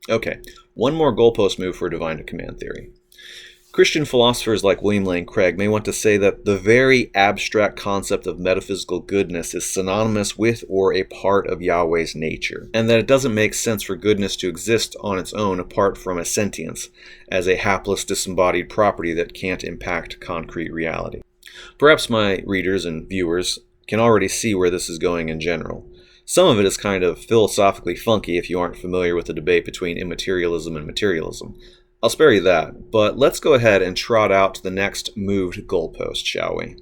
Okay, one more goalpost move for divine command theory. Christian philosophers like William Lane Craig may want to say that the very abstract concept of metaphysical goodness is synonymous with or a part of Yahweh's nature, and that it doesn't make sense for goodness to exist on its own apart from a sentience, as a hapless disembodied property that can't impact concrete reality. Perhaps my readers and viewers can already see where this is going in general. Some of it is kind of philosophically funky if you aren't familiar with the debate between immaterialism and materialism. I'll spare you that, but let's go ahead and trot out the next moved goalpost, shall we?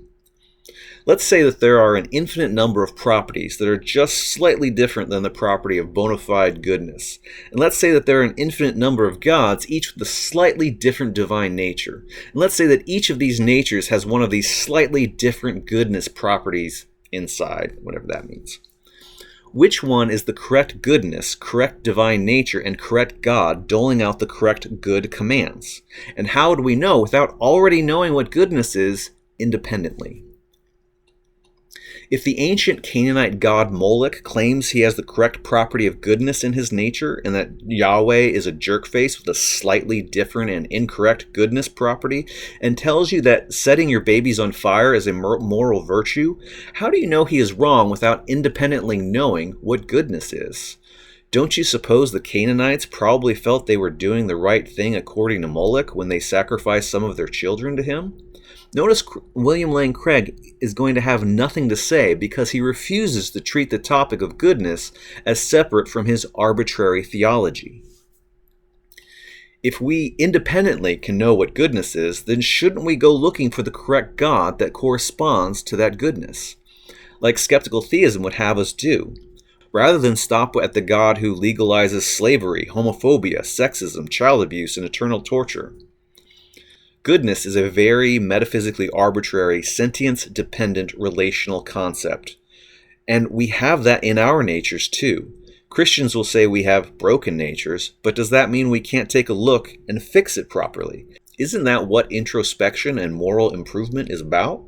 Let's say that there are an infinite number of properties that are just slightly different than the property of bona fide goodness. And let's say that there are an infinite number of gods, each with a slightly different divine nature. And let's say that each of these natures has one of these slightly different goodness properties inside, whatever that means. Which one is the correct goodness, correct divine nature, and correct God doling out the correct good commands? And how do we know without already knowing what goodness is independently? If the ancient Canaanite god Moloch claims he has the correct property of goodness in his nature and that Yahweh is a jerkface with a slightly different and incorrect goodness property and tells you that setting your babies on fire is a moral virtue, how do you know he is wrong without independently knowing what goodness is? Don't you suppose the Canaanites probably felt they were doing the right thing according to Moloch when they sacrificed some of their children to him? Notice William Lane Craig is going to have nothing to say because he refuses to treat the topic of goodness as separate from his arbitrary theology. If we independently can know what goodness is, then shouldn't we go looking for the correct God that corresponds to that goodness, like skeptical theism would have us do, rather than stop at the God who legalizes slavery, homophobia, sexism, child abuse, and eternal torture? Goodness is a very metaphysically arbitrary, sentience-dependent relational concept. And we have that in our natures too. Christians will say we have broken natures, but does that mean we can't take a look and fix it properly? Isn't that what introspection and moral improvement is about?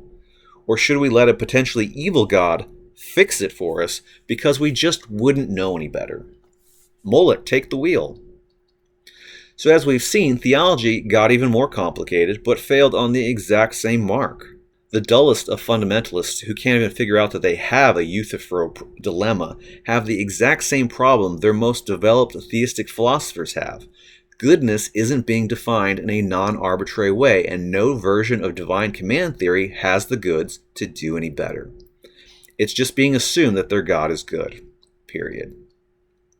Or should we let a potentially evil God fix it for us because we just wouldn't know any better? Moloch, take the wheel. So as we've seen, theology got even more complicated, but failed on the exact same mark. The dullest of fundamentalists, who can't even figure out that they have a Euthyphro dilemma, have the exact same problem their most developed theistic philosophers have. Goodness isn't being defined in a non-arbitrary way, and no version of divine command theory has the goods to do any better. It's just being assumed that their God is good. Period.